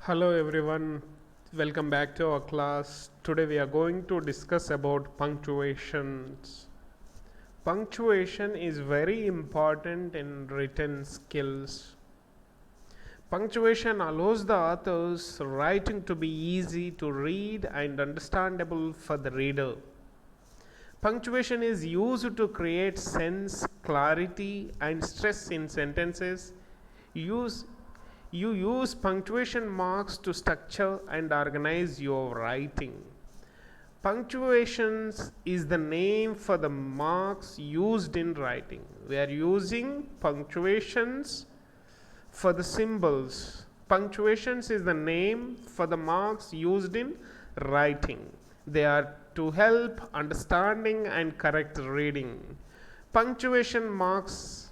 Hello everyone, welcome back to our class. Today we are going to discuss about punctuations. Punctuation is very important in written skills. Punctuation allows the author's writing to be easy to read and understandable for the reader. Punctuation is used to create sense, clarity, and stress in sentences. Use you use punctuation marks to structure and organize your writing. Punctuations is the name for the marks used in writing. We are using punctuations for the symbols. Punctuations is the name for the marks used in writing. They are to help understanding and correct reading. Punctuation marks,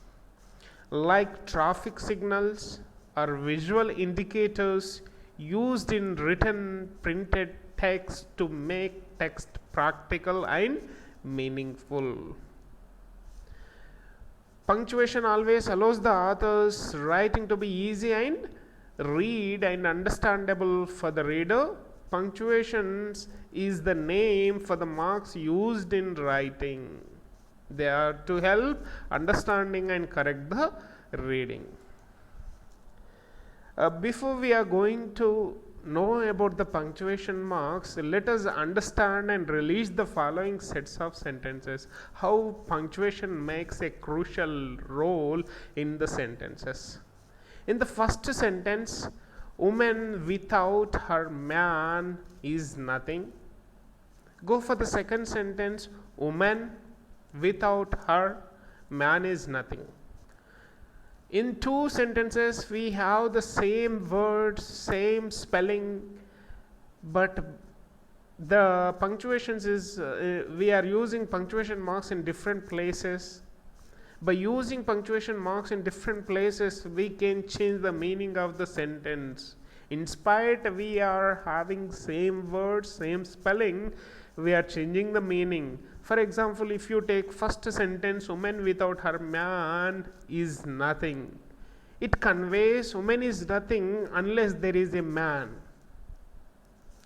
like traffic signals, are visual indicators used in written printed text to make text practical and meaningful. Punctuation always allows the author's writing to be easy and read and understandable for the reader. Punctuations is the name for the marks used in writing. They are to help understanding and correct the reading. Before we are going to know about the punctuation marks, let us understand and release the following sets of sentences. How punctuation makes a crucial role in the sentences. In the first sentence, woman without her man is nothing. Go for the second sentence, woman without her man is nothing. In two sentences, we have the same words, same spelling, but the punctuations is we are using punctuation marks in different places. By using punctuation marks in different places, we can change the meaning of the sentence. In spite we are having same words, same spelling, we are changing the meaning. For example, if you take first sentence, woman without her man is nothing. It conveys woman is nothing unless there is a man.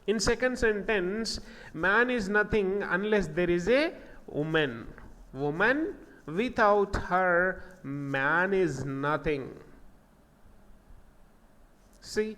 In second sentence, man is nothing unless there is a woman. Woman without her man is nothing. See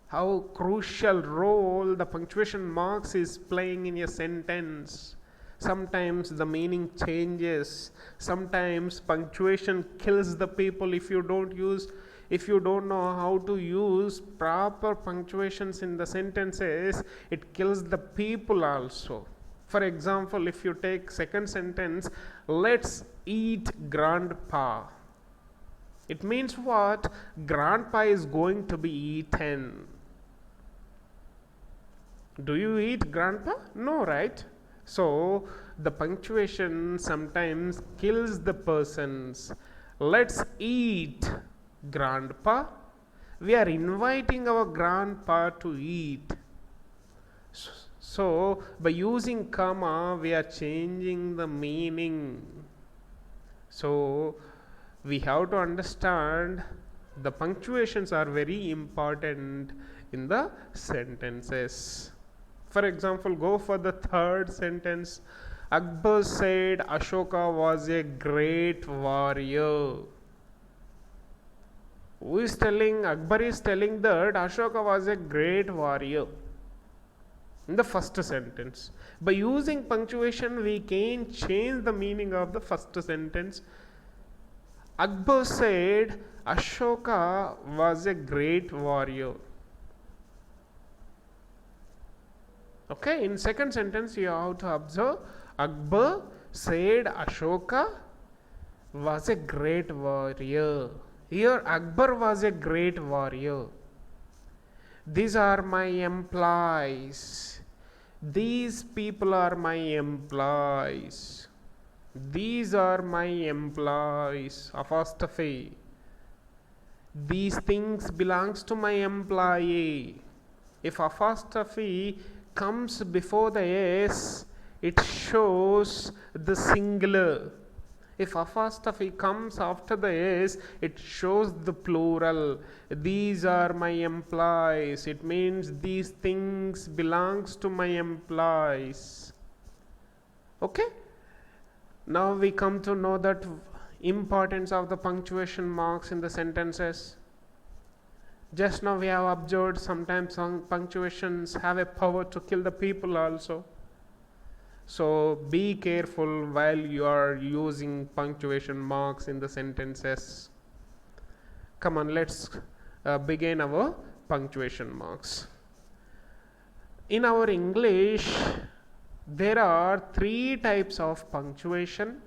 how crucial role the punctuation marks is playing in a sentence. Sometimes the meaning changes. Sometimes punctuation kills the people if you don't know how to use proper punctuations in the sentences. It kills the people also. For example, if you take second sentence, let's eat grandpa. It means what? Grandpa is going to be eaten. Do you eat grandpa? No, right? So the punctuation sometimes kills the persons. Let's eat grandpa. We are inviting our grandpa to eat. So by using comma, we are changing the meaning. So we have to understand the punctuations are very important in the sentences. For example, go for the third sentence. Akbar said Ashoka was a great warrior. Who is telling? Akbar is telling that Ashoka was a great warrior. In the first sentence. By using punctuation, we can change the meaning of the first sentence. Akbar said Ashoka was a great warrior. Okay, in second sentence you have to observe Akbar said Ashoka was a great warrior. Here Akbar was a great warrior. These are my employees. These people are my employees. These are my employees. Apostrophe. These things belongs to my employee. If apostrophe comes before the s, it shows the singular. If apostrophe comes after the s, it shows the plural. These are my employees. It means these things belongs to my employees. Okay? Now we come to know that importance of the punctuation marks in the sentences. Just now we have observed sometimes punctuations have a power to kill the people also. So be careful while you are using punctuation marks in the sentences. Come on, let's begin our punctuation marks. In our English, there are three types of punctuation.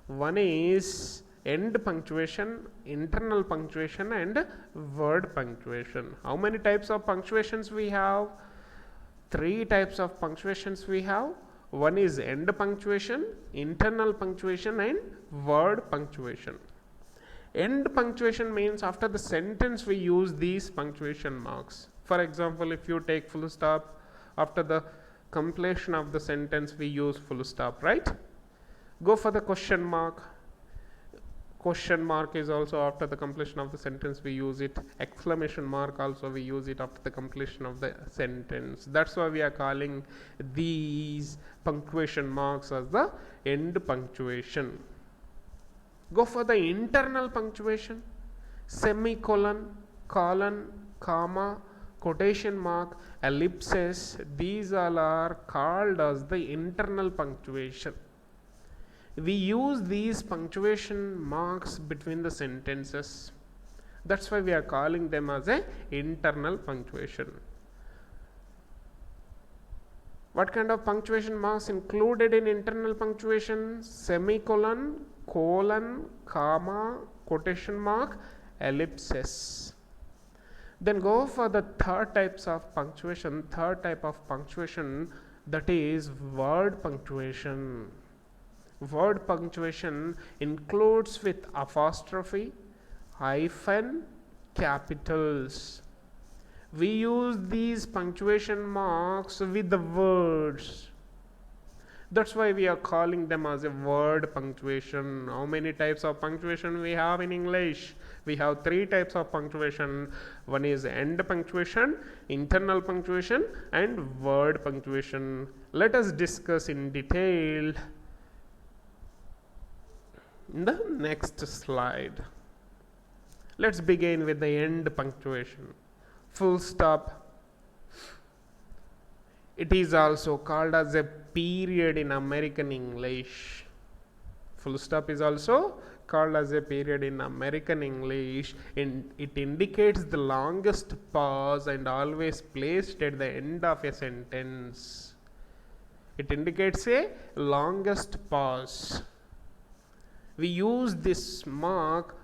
One is end punctuation, internal punctuation, and word punctuation. How many types of punctuations we have? Three types of punctuations we have. One is end punctuation, internal punctuation, and word punctuation. End punctuation means after the sentence we use these punctuation marks. For example, if you take full stop, after the completion of the sentence we use full stop, right? Go for the question mark. Question mark is also after the completion of the sentence we use it. Exclamation mark also we use it after the completion of the sentence. That's why we are calling these punctuation marks as the end punctuation. Go for the internal punctuation. Semicolon, colon, comma, quotation mark, ellipses, these all are called as the internal punctuation. We use these punctuation marks between the sentences. That's why we are calling them as a internal punctuation. What kind of punctuation marks included in internal punctuation? Semicolon, colon, comma, quotation mark, ellipses. Then go for the third type of punctuation, that is word punctuation. Word punctuation includes with apostrophe, hyphen, capitals. We use these punctuation marks with the words. That's why we are calling them as a word punctuation. How many types of punctuation we have in English? We have three types of punctuation. One is end punctuation, internal punctuation, and word punctuation. Let us discuss in detail in the next slide. Let's begin with the end punctuation. Full stop. It is also called as a period in American English. Full stop is also called as a period in American English. It indicates the longest pause and always placed at the end of a sentence. It indicates a longest pause. We use this mark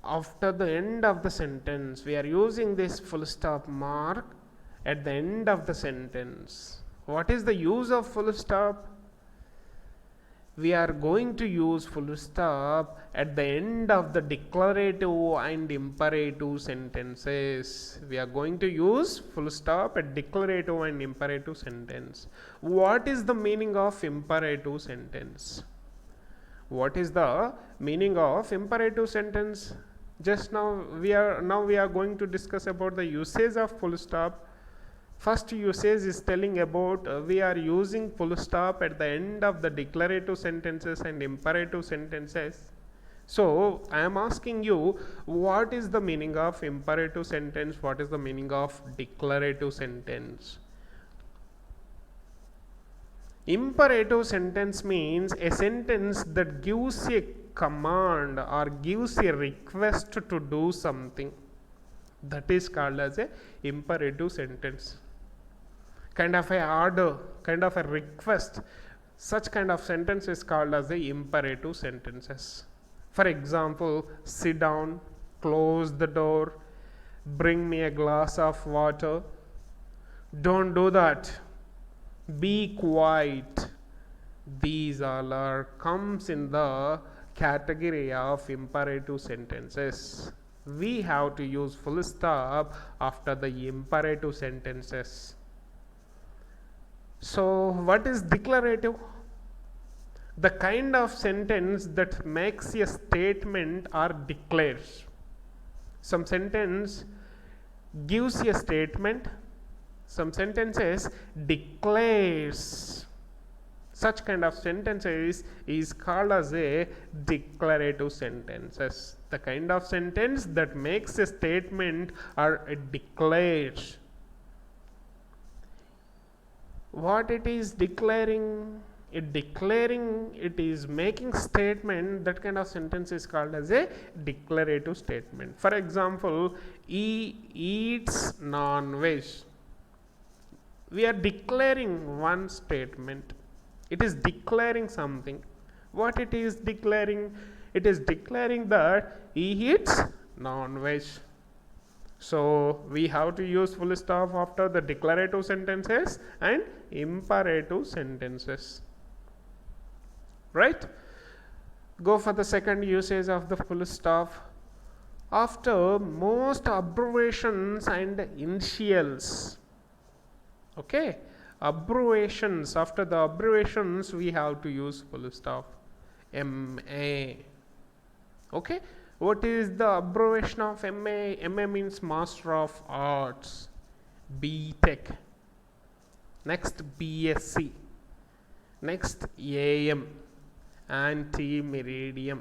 after the end of the sentence. We are using this full stop mark at the end of the sentence. What is the use of full stop? We are going to use full stop at the end of the declarative and imperative sentences. We are going to use full stop at declarative and imperative sentence. What is the meaning of imperative sentence? What is the meaning of imperative sentence? Just now we are going to discuss about the usage of full stop. First usage is telling about we are using full stop at the end of the declarative sentences and imperative sentences. So I am asking you, what is the meaning of imperative sentence? What is the meaning of declarative sentence? Imperative sentence means a sentence that gives a command or gives a request to do something. That is called as a imperative sentence. Kind of a order, kind of a request. Such kind of sentence is called as the imperative sentences. For example, sit down, close the door, bring me a glass of water, don't do that, be quiet. These all comes in the category of imperative sentences. We have to use full stop after the imperative sentences. So what is declarative? the kind of sentence that makes a statement or declares. Some sentence gives a statement, some sentences declares. Such kind of sentences is called as a declarative sentences. The kind of sentence that makes a statement or it declares. What it is declaring? It is making statement. That kind of sentence is called as a declarative statement. For example, he eats non-veg. We are declaring one statement. It is declaring something. What it is declaring? It is declaring that he eats non-veg. So we have to use full stop after the declarative sentences and imperative sentences. Right? Go for the second usage of the full stop. After most abbreviations and initials. Okay? Abbreviations. After the abbreviations, we have to use full stop. MA. Okay? What is the abbreviation of MA? MA means Master of Arts. B.Tech. Next BSc. Next AM. Anti-meridium.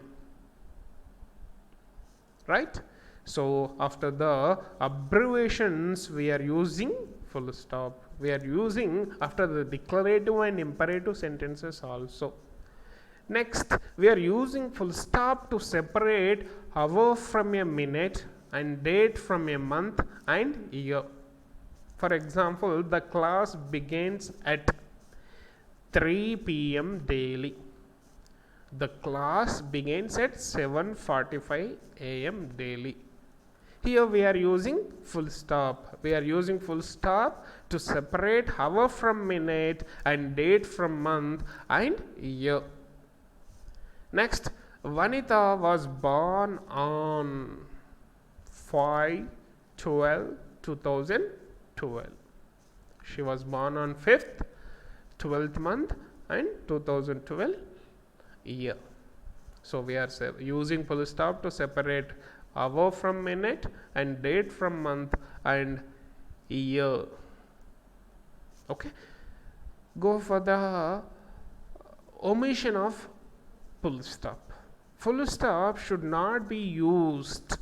Right? So after the abbreviations, we are using full stop. We are using after the declarative and imperative sentences also. Next, we are using full stop to separate hour from a minute and date from a month and year. For example, the class begins at 3 p.m. daily. The class begins at 7:45 a.m. daily. Here we are using full stop. We are using full stop to separate hour from minute and date from month and year. Next, Vanita was born on 5/12/2012. She was born on 5th, 12th month and 2012 year. So we are using full stop to separate hour from minute and date from month and year. Okay. Go for the omission of full stop. Full stop should not be used.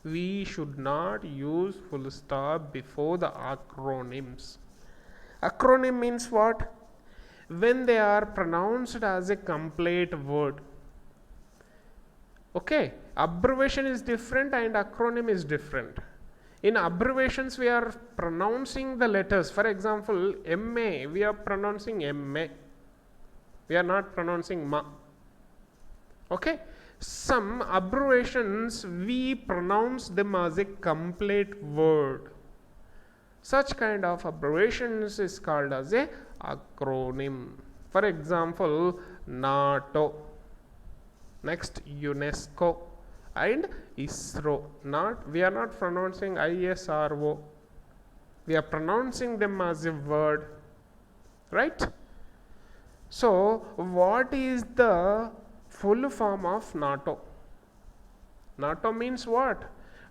We should not use full stop before the acronyms. Acronym means what? When they are pronounced as a complete word. Okay, abbreviation is different and acronym is different. In abbreviations, we are pronouncing the letters. For example, MA, we are pronouncing MA. We are not pronouncing MA. Okay, some abbreviations, we pronounce them as a complete word. Such kind of abbreviations is called as a acronym. For example, NATO. Next, UNESCO and ISRO. We are not pronouncing ISRO. We are pronouncing them as a word. Right? So, what is the full form of NATO? NATO means what?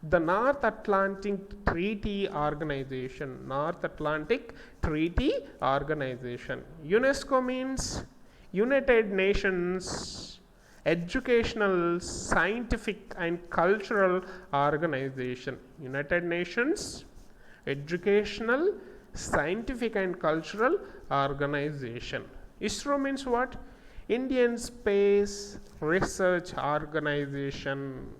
The North Atlantic Treaty Organization. North Atlantic Treaty Organization. UNESCO means United Nations Educational, Scientific and Cultural Organization. United Nations Educational, Scientific and Cultural Organization. ISRO means what? Indian Space Research Organization.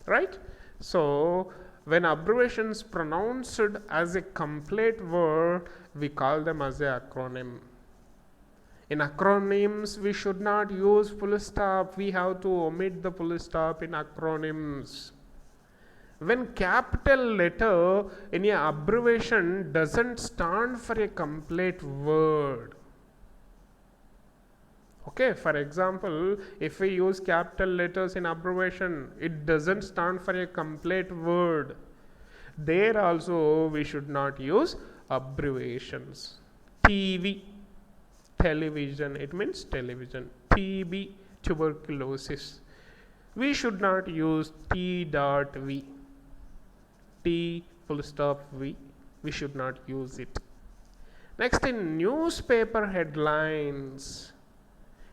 Right? So, when abbreviations pronounced as a complete word, we call them as an acronym. In acronyms, we should not use full stop. We have to omit the full stop in acronyms. When capital letter in an abbreviation doesn't stand for a complete word. Okay, for example, if we use capital letters in abbreviation, it doesn't stand for a complete word. There also we should not use abbreviations. TV. television, it means television. TB, tuberculosis. We should not use T dot V. T full stop V. We should not use it. Next, in newspaper headlines.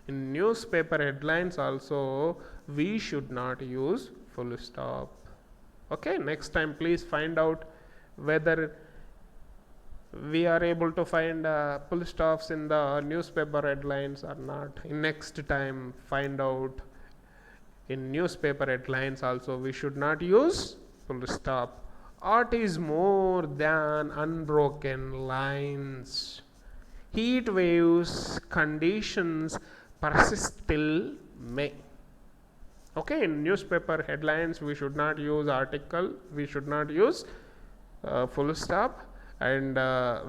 In newspaper headlines also, we should not use full stop. Okay, next time please find out whether we are able to find full stops in the newspaper headlines or not. In next time, find out in newspaper headlines also we should not use full stop. Art is more than unbroken lines. Heat waves conditions persist till May. Okay, in newspaper headlines we should not use article, we should not use full stop, and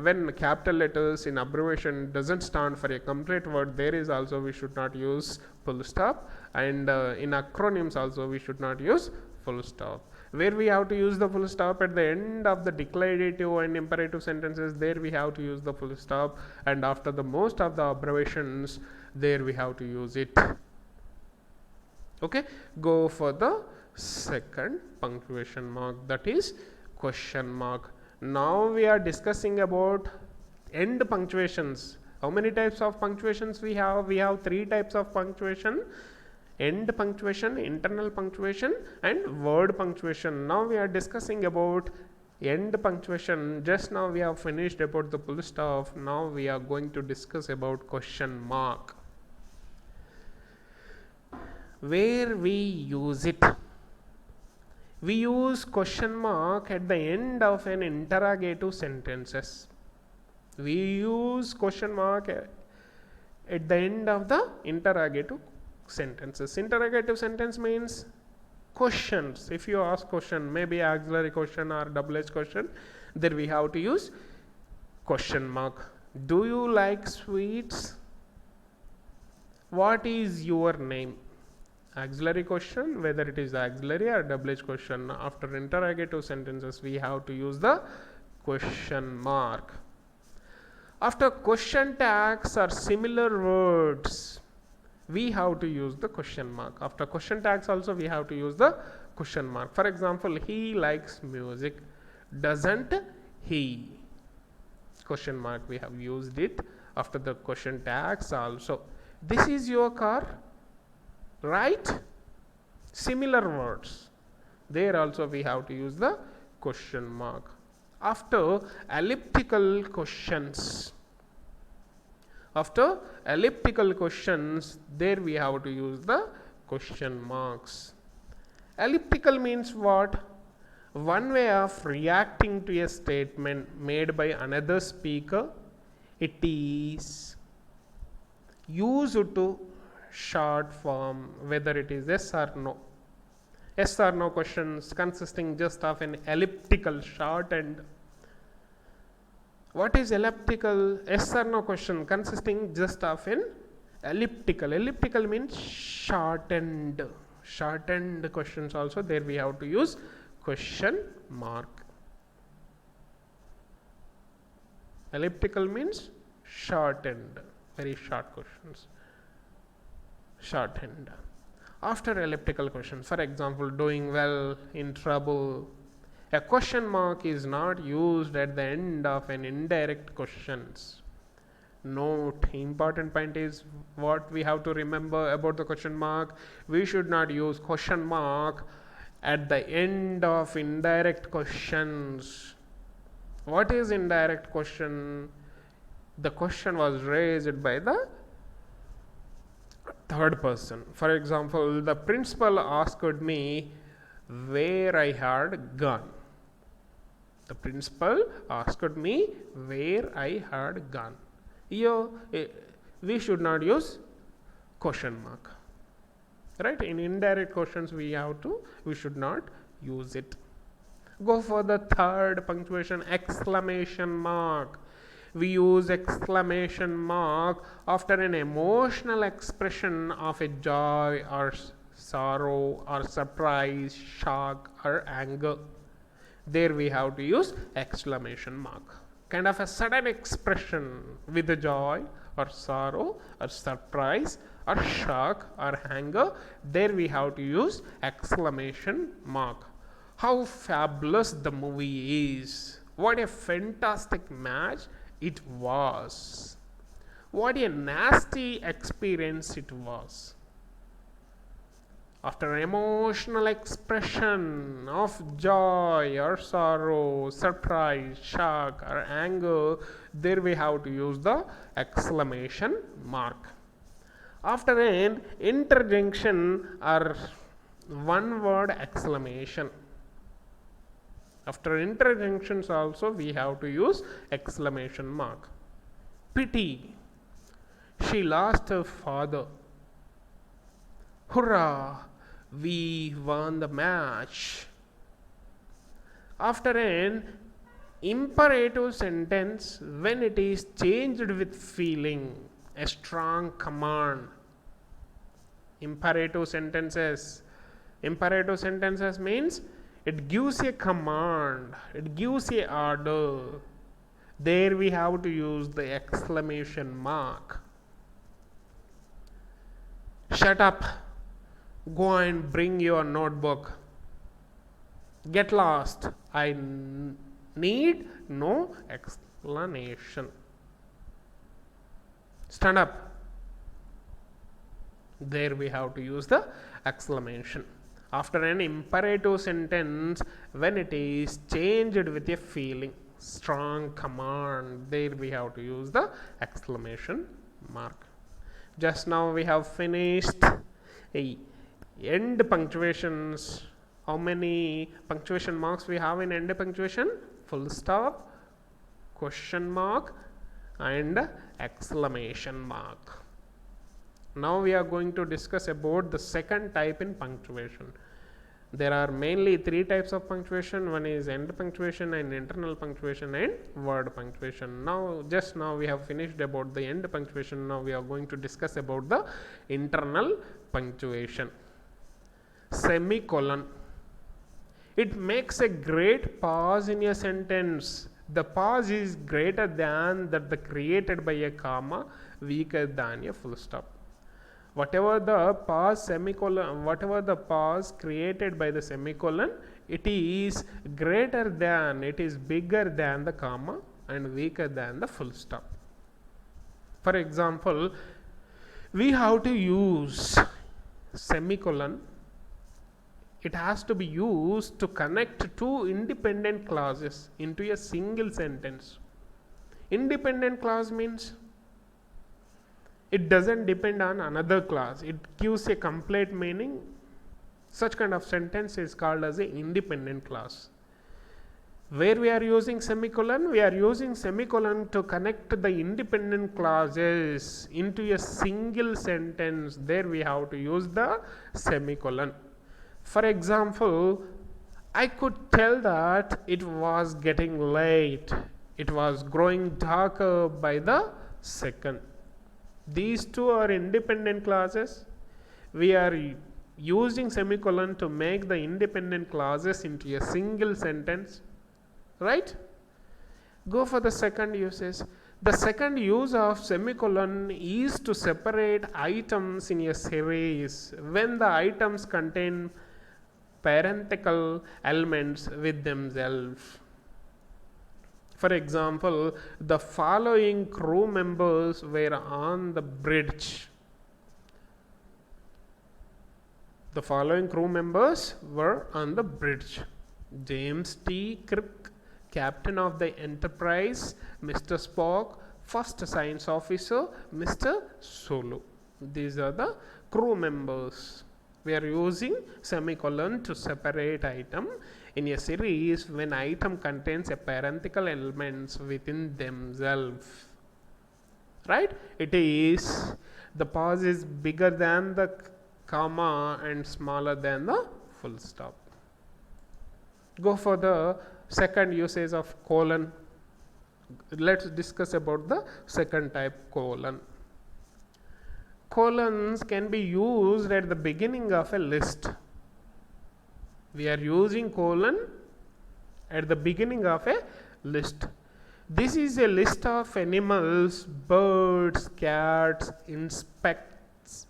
when capital letters in abbreviation doesn't stand for a complete word, there is also we should not use full stop, and in acronyms also we should not use full stop. Where we have to use the full stop at the end of the declarative and imperative sentences, there we have to use the full stop, and after the most of the abbreviations, there we have to use it. Okay, go for the second punctuation mark, that is question mark. Now we are discussing about end punctuations. How many types of punctuations we have? We have three types of punctuation: end punctuation, internal punctuation, and word punctuation. Now we are discussing about end punctuation. Just now we have finished about the full stop. Now we are going to discuss about question mark. Where we use it? We use question mark at the end of an interrogative sentences. We use question mark at the end of the interrogative sentences. Interrogative sentence means questions. If you ask question, maybe auxiliary question or double H question, there we have to use question mark. Do you like sweets? What is your name? Auxiliary question, whether it is auxiliary or double H question. After interrogative sentences, we have to use the question mark. After question tags or similar words, we have to use the question mark. After question tags also we have to use the question mark. For example, he likes music. Doesn't he? Question mark, we have used it after the question tags also. This is your car, right? Similar words, there also we have to use the question mark. After elliptical questions, there we have to use the question marks. Elliptical means what? One way of reacting to a statement made by another speaker. It is used to short form, whether it is yes or no. Yes or no questions consisting just of an elliptical short end. What is elliptical? Yes or no question consisting just of an elliptical. Elliptical means shortened. Shortened questions also, there we have to use question mark. Elliptical means shortened, very short questions. Shorthand. After elliptical questions, for example, doing well, in trouble, a question mark is not used at the end of an indirect questions. Note, important point is what we have to remember about the question mark. We should not use question mark at the end of indirect questions. What is indirect question? The question was raised by the third person. For example, the principal asked me where I had gone. The principal asked me where I had gone. Here we should not use question mark, right? In indirect questions we should not use it. Go for the third punctuation, exclamation mark. We use exclamation mark after an emotional expression of a joy or sorrow or surprise, shock or anger. There we have to use exclamation mark. Kind of a sudden expression with a joy or sorrow or surprise or shock or anger, there we have to use exclamation mark. How fabulous the movie is! What a fantastic match it was! What a nasty experience it was! After emotional expression of joy or sorrow, surprise, shock or anger, there we have to use the exclamation mark. After an interjunction or one word exclamation. After interjunctions also we have to use exclamation mark. Pity, she lost her father. Hurrah, we won the match. After an imperative sentence, when it is changed with feeling, a strong command. Imperative sentences means it gives a command, it gives a order. There we have to use the exclamation mark. Shut up, go and bring your notebook. Get lost, I need no explanation. Stand up, there we have to use the exclamation. After an imperative sentence, when it is changed with a feeling, strong command, there we have to use the exclamation mark. Just now we have finished end punctuations. How many punctuation marks we have in end punctuation? Full stop, question mark and exclamation mark. Now we are going to discuss about the second type in punctuation. There are mainly three types of punctuation. One is end punctuation and internal punctuation and word punctuation. Just now we have finished about the end punctuation. Now we are going to discuss about the internal punctuation. Semicolon. It makes a great pause in a sentence. The pause is greater than that created by a comma, weaker than a full stop. Whatever the pause created by the semicolon, it is greater than, it is bigger than the comma and weaker than the full stop. For example, we have to use semicolon. It has to be used to connect two independent clauses into a single sentence. Independent clause means it doesn't depend on another clause. It gives a complete meaning. Such kind of sentence is called as an independent clause. Where we are using semicolon? We are using semicolon to connect the independent clauses into a single sentence. There we have to use the semicolon. For example, I could tell that it was getting late. It was growing darker by the second. These two are independent clauses. We are using semicolon to make the independent clauses into a single sentence, right? Go for the second usage. The second use of semicolon is to separate items in a series when the items contain parenthetical elements with themselves. For example, the following crew members were on the bridge. The following crew members were on the bridge: James T. Kirk, captain of the Enterprise; Mr. Spock, first science officer; Mr. Sulu. These are the crew members. We are using semicolon to separate item in a series when item contains a parenthetical elements within themselves. Right? It is, the pause is bigger than the comma and smaller than the full stop. Go for the second usage of colon. Let's discuss about the second type, colon. Colons can be used at the beginning of a list. We are using colon at the beginning of a list. This is a list of animals, birds, cats, insects,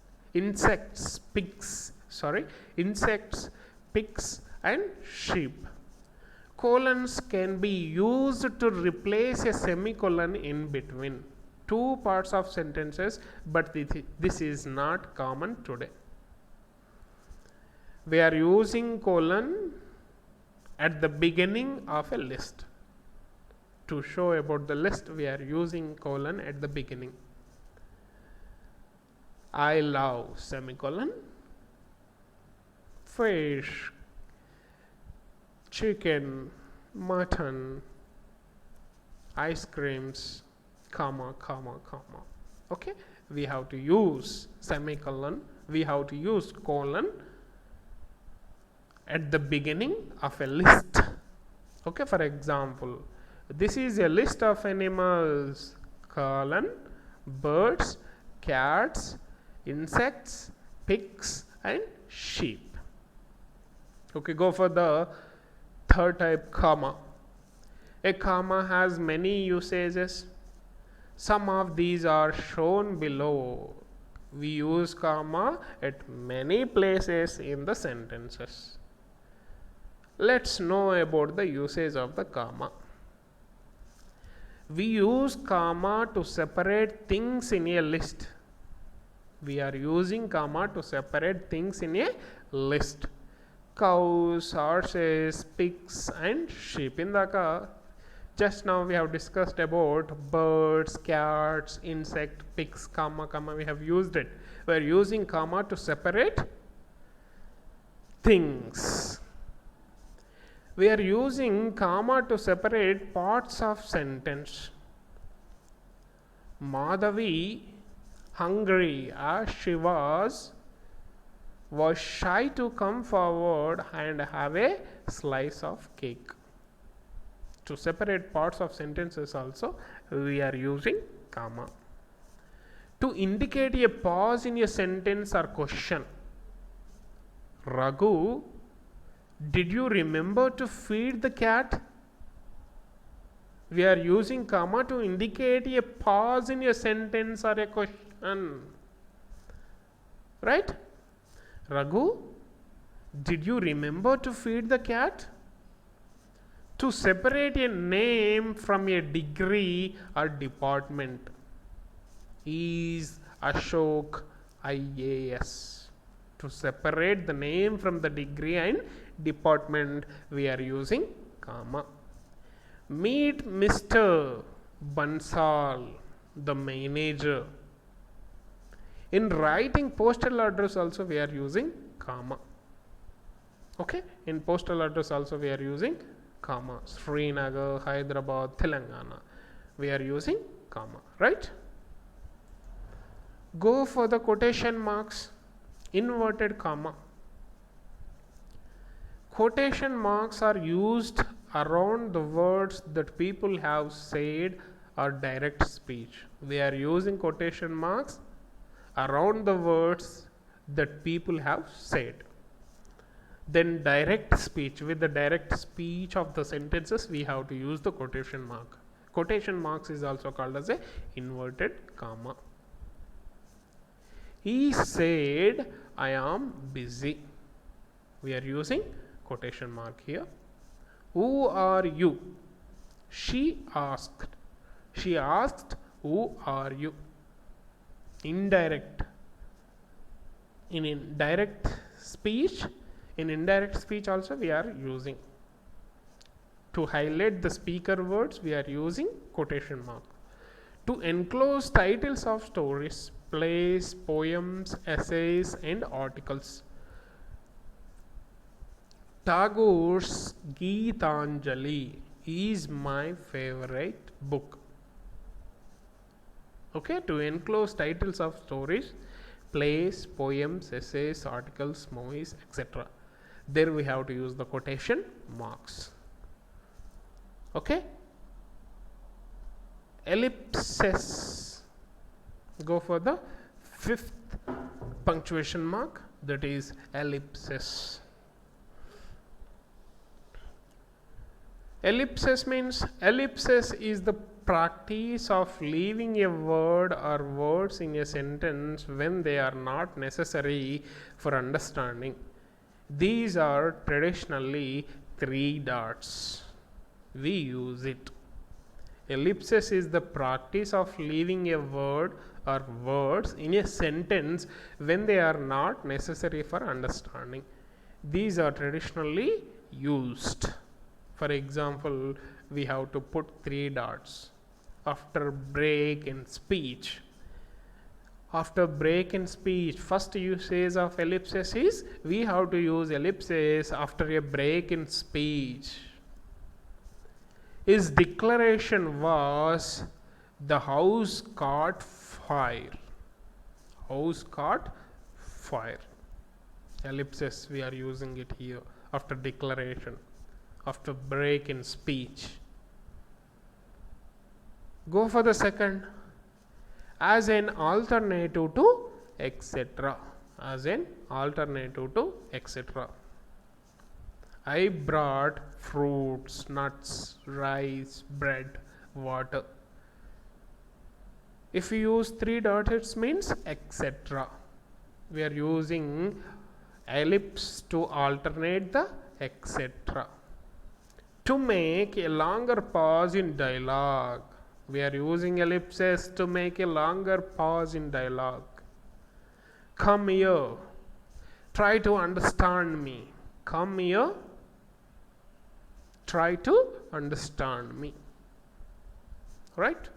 pigs and sheep. Colons can be used to replace a semicolon in between two parts of sentences, but this is not common today. We are using colon at the beginning of a list. To show about the list, we are using colon at the beginning. I love semicolon fish, chicken, mutton, ice creams, comma. Okay, we have to use semicolon, we have to use colon at the beginning of a list. Okay, for example, this is a list of animals, colon, birds, cats, insects, pigs and sheep. Okay, go for the third type, comma. A comma has many usages. Some of these are shown below. We use comma at many places in the sentences. Let's know about the usage of the comma. We use comma to separate things in a list. We are using comma to separate things in a list. Cows, horses, pigs and sheep. Just now we have discussed about birds, cats, insect, pigs, comma, we have used it. We are using comma to separate things. We are using comma to separate parts of sentence. Madhavi, hungry as she was shy to come forward and have a slice of cake. To separate parts of sentences also, we are using comma. To indicate a pause in a sentence or question. Raghu, did you remember to feed the cat? We are using comma to indicate a pause in a sentence or a question. Right? Raghu, did you remember to feed the cat? To separate a name from a degree or department. Is Ashok IAS. To separate the name from the degree and department, we are using comma. Meet Mr. Bansal, the manager. In writing postal address also we are using comma. Okay, in postal address also we are using comma. Srinagar, Hyderabad, Telangana. We are using comma, right? Go for the quotation marks. Inverted comma. Quotation marks are used around the words that people have said or direct speech. We are using quotation marks around the words that people have said. Then direct speech, with the direct speech of the sentences, we have to use the quotation mark. Quotation marks is also called as a inverted comma. He said, I am busy. We are using quotation mark here. Who are you? She asked. She asked, who are you? Indirect. In indirect speech also we are using. To highlight the speaker words, we are using quotation mark. To enclose titles of stories, plays, poems, essays and articles. Tagore's Geetanjali is my favorite book. Okay, to enclose titles of stories, plays, poems, essays, articles, movies, etc. There we have to use the quotation marks. Okay. Ellipses. Go for the fifth punctuation mark, that is ellipsis. Ellipsis means ellipsis is the practice of leaving a word or words in a sentence when they are not necessary for understanding. These are traditionally three dots. We use it. Ellipsis is the practice of leaving a word or words in a sentence when they are not necessary for understanding. These are traditionally used. For example, we have to put three dots after break in speech. After break in speech, first usage of ellipsis is we have to use ellipsis after a break in speech. His declaration was, the house caught fire. House caught fire. Ellipsis, we are using it here after declaration, after break in speech. Go for the second. As an alternative to etc. As an alternative to etc. I brought fruits, nuts, rice, bread, water. If we use three dots, it means etc. We are using ellipse to alternate the etc. To make a longer pause in dialogue, we are using ellipses to make a longer pause in dialogue. Come here. Try to understand me. Come here. Try to understand me. Right?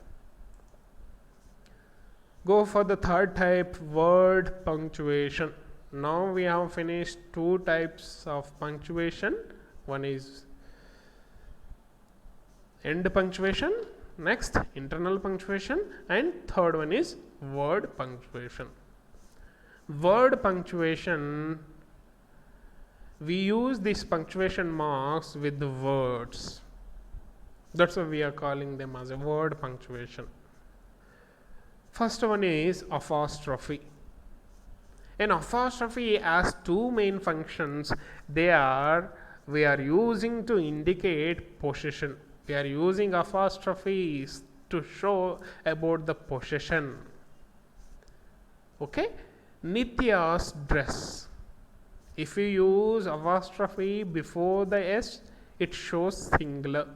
Go for the third type, word punctuation. Now we have finished two types of punctuation. One is end punctuation, next internal punctuation, and third one is word punctuation. Word punctuation, we use these punctuation marks with the words. That's why we are calling them as a word punctuation. First one is apostrophe. An apostrophe has two main functions. We are using to indicate possession. We are using apostrophes to show about the possession. Okay? Nitya's dress. If you use apostrophe before the S, it shows singular.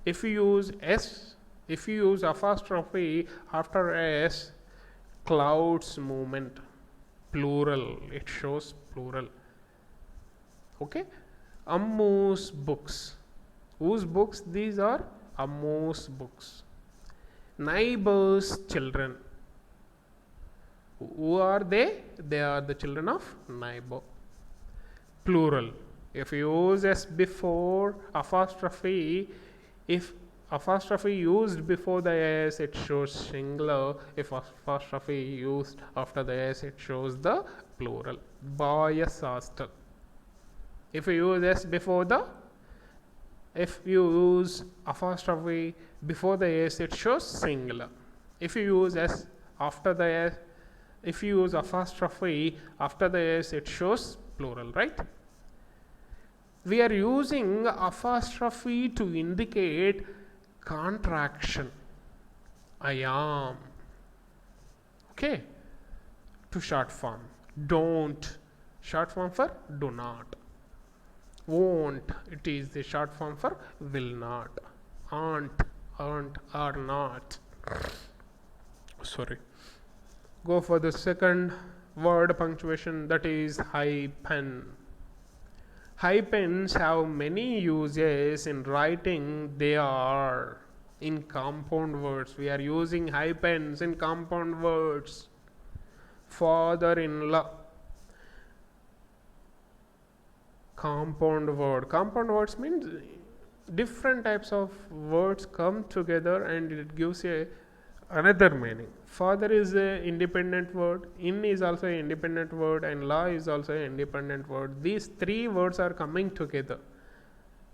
If you use apostrophe after S, clouds movement, plural, it shows plural. Okay? Ammu's books. Whose books? These are Ammu's books. Neighbor's children. Who are they? They are the children of neighbor. Plural. If you use S before apostrophe, if apostrophe used before the S, it shows singular. If apostrophe used after the S, it shows the plural. Boys hostel. If you use S before the, if you use apostrophe before the S, it shows singular. If you use S after the S, if you use apostrophe after the S, it shows plural, right? We are using apostrophe to indicate contraction. I am. Okay? To short form. Don't. Short form for do not. Won't. It is the short form for will not. Aren't. Are not. Sorry. Go for the second word punctuation, that is hyphen. Hyphens have many uses in writing. They are in compound words. We are using hyphens in compound words. Father-in-law. Compound word. Compound words means different types of words come together and it gives another meaning. Father is an independent word, in is also an independent word, and law is also an independent word. These three words are coming together,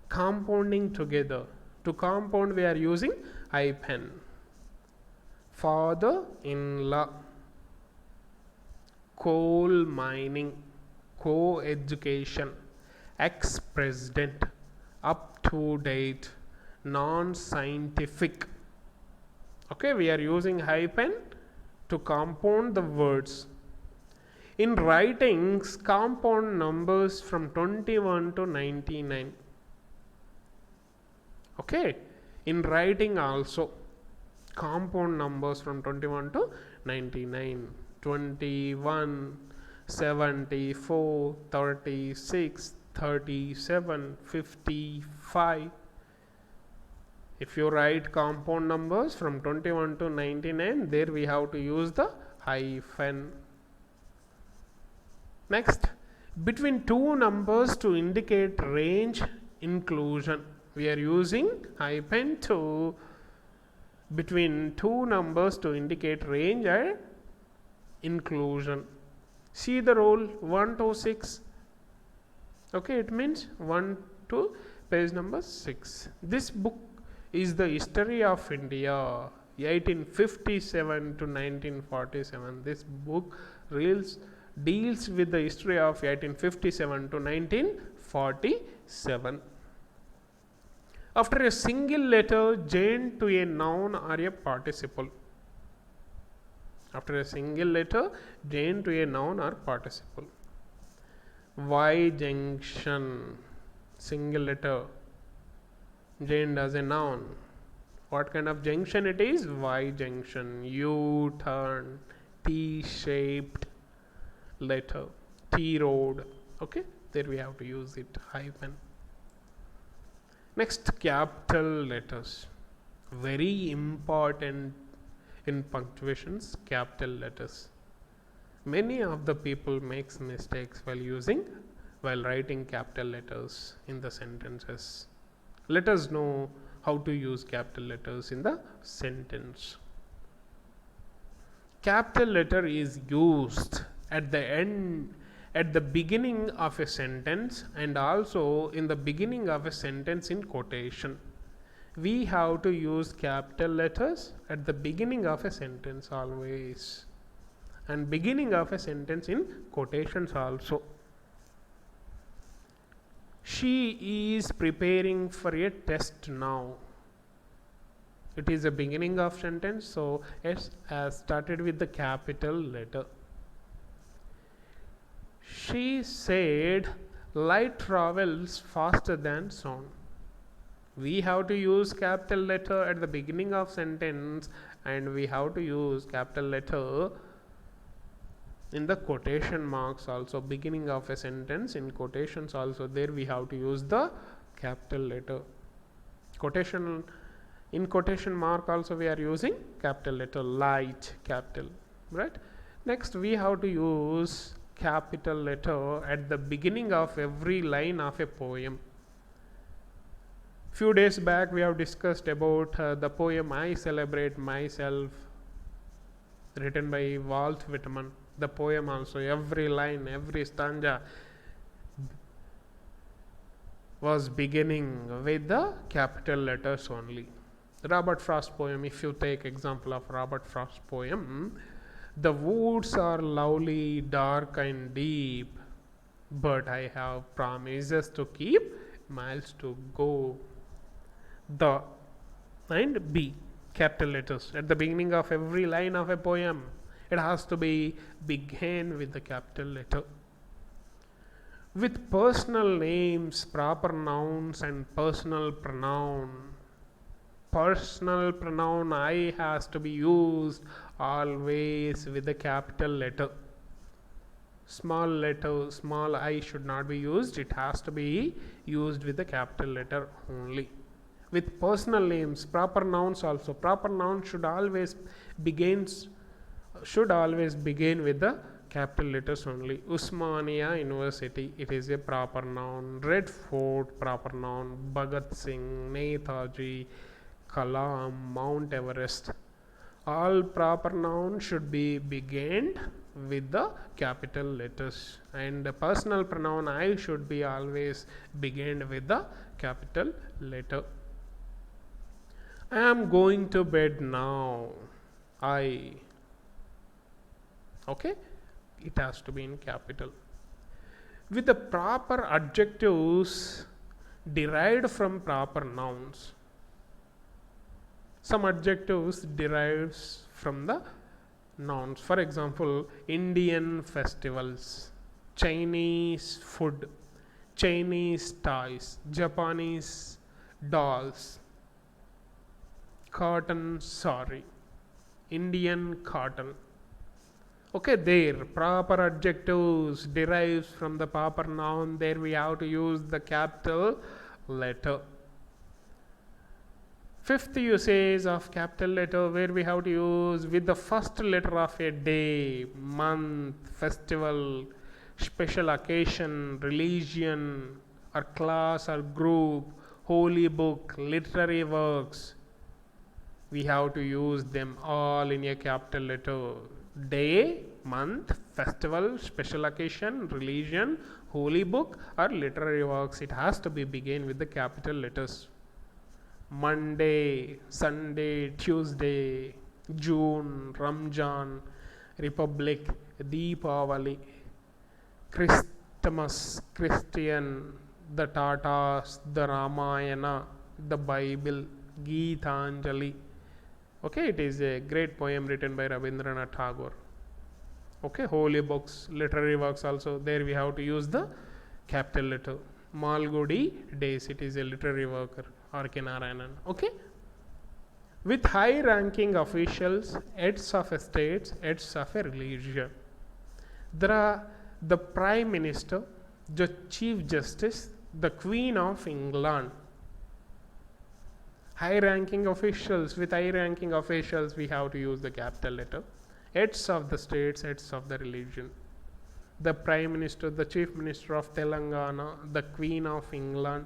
compounding together. To compound, we are using hyphen. Father-in-law. Coal mining. Co-education. Ex-president. up to date, non-scientific. Okay, we are using hyphen to compound the words. In writings, compound numbers from 21 to 99. Okay, in writing also, compound numbers from 21 to 99. 21, 74, 36, 37, 55. If you write compound numbers from 21 to 99, there we have to use the hyphen. Next, between two numbers to indicate range inclusion, we are using hyphen to between two numbers to indicate range and inclusion. See the rule 1 to 6. Okay, it means 1 to page number 6. This book is the history of India 1857 to 1947. This book deals with the history of 1857 to 1947. After a single letter joined to a noun or a participle. After a single letter joined to a noun or participle. Y junction, single letter joined as a noun. What kind of junction it is? Y junction. U-turn, T-shaped letter, T-road. Okay, there we have to use it, hyphen. Next, capital letters. Very important in punctuations, capital letters. Many of the people makes mistakes while writing capital letters in the sentences. Let us know how to use capital letters in the sentence. Capital letter is used at the beginning of a sentence and also in the beginning of a sentence in quotation. We have to use capital letters at the beginning of a sentence always, and beginning of a sentence in quotations also. She is preparing for a test now. It is a beginning of sentence, so it has started with the capital letter. She said light travels faster than sound. We have to use capital letter at the beginning of sentence, and we have to use capital letter in the quotation marks also. Beginning of a sentence in quotations also, there we have to use the capital letter. In quotation mark also we are using capital letter, light, capital, right? Next, we have to use capital letter at the beginning of every line of a poem. Few days back we have discussed about the poem I Celebrate Myself, written by Walt Whitman. The poem also, every line, every stanza was beginning with the capital letters only. Robert Frost poem, if you take example of Robert Frost poem, the woods are lovely, dark and deep, but I have promises to keep, miles to go. The and B, capital letters at the beginning of every line of a poem. It has to be begin with the capital letter. With personal names, proper nouns and personal pronoun. Personal pronoun I has to be used always with the capital letter. Small I should not be used. It has to be used with the capital letter only. With personal names, proper nouns also. Proper noun should always begin with the capital letters only. Usmania University, it is a proper noun. Red Fort, proper noun. Bhagat Singh, Netaji, Kalam, Mount Everest. All proper nouns should be began with the capital letters, and the personal pronoun I should be always begin with the capital letter. I am going to bed now. I. Okay, it has to be in capital. With the proper adjectives, derived from proper nouns. Some adjectives derives from the nouns. For example, Indian festivals, Chinese food, Chinese toys, Japanese dolls, cotton sari, Indian cotton. Okay, there proper adjectives derives from the proper noun. There we have to use the capital letter. Fifth usage of capital letter, where we have to use with the first letter of a day, month, festival, special occasion, religion, or class or group, holy book, literary works. We have to use them all in a capital letter. Day, month, festival, special occasion, religion, holy book, or literary works. It has to be begin with the capital letters. Monday, Sunday, Tuesday, June, Ramjan, Republic, Deepavali, Christmas, Christian, the Tatas, the Ramayana, the Bible, Geetanjali. Okay, it is a great poem written by Rabindranath Tagore. Okay, holy books, literary works also. There we have to use the capital letter. Malgudi Days, it is a literary worker. R.K. Narayanan. Okay, with high ranking officials, heads of a state, heads of a religion. There are the Prime Minister, the Chief Justice, the Queen of England. High ranking officials, with high ranking officials we have to use the capital letter. Heads of the states, heads of the religion. The Prime Minister, the Chief Minister of Telangana, the Queen of England.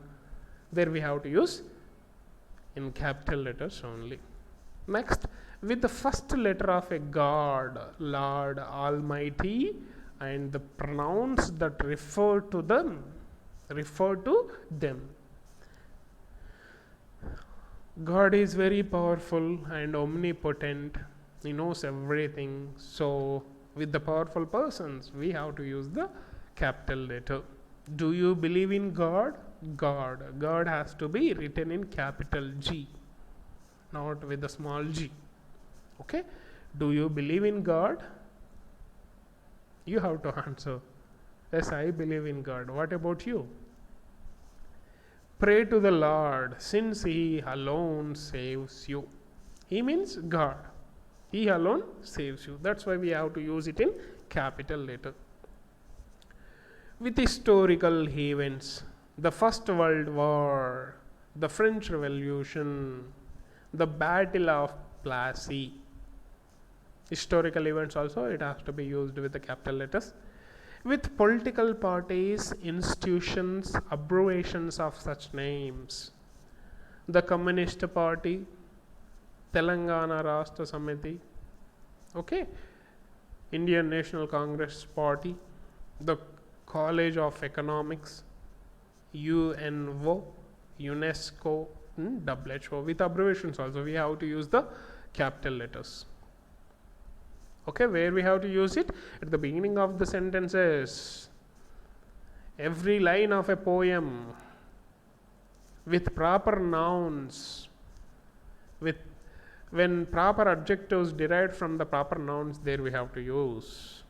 There we have to use in capital letters only. Next, with the first letter of a God, Lord Almighty, and the pronouns that refer to them. God is very powerful and omnipotent. He knows everything. So, with the powerful persons, we have to use the capital letter. Do you believe in God? God. God has to be written in capital G, not with the small g. Okay? Do you believe in God? You have to answer. Yes, I believe in God. What about you? Pray to the Lord, since He alone saves you. He means God. He alone saves you. That's why we have to use it in capital letter. With historical events, the First World War, the French Revolution, the Battle of Plassey. Historical events also, it has to be used with the capital letters. With political parties, institutions, abbreviations of such names. The Communist Party, Telangana Rashtra Samiti, okay, Indian National Congress Party, the College of Economics, UNO, UNESCO, WHO. With abbreviations also, we have to use the capital letters. Okay, where we have to use it? At the beginning of the sentences. Every line of a poem, with proper nouns, when proper adjectives derived from the proper nouns, there we have to use.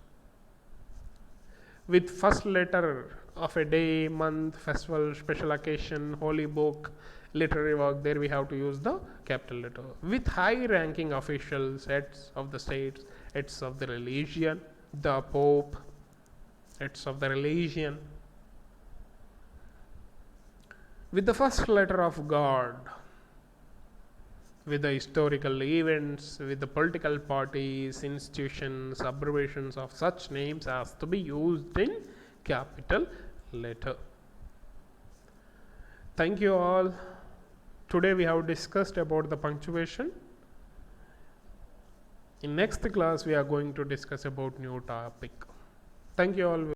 With first letter of a day, month, festival, special occasion, holy book, literary work, there we have to use the capital letter. With high ranking officials, heads of the states, heads of the religion, the Pope, heads of the religion. With the first letter of God, with the historical events, with the political parties, institutions, abbreviations of such names has to be used in capital letter. Thank you all. Today we have discussed about the punctuation. In next class we are going to discuss about new topic. Thank you all.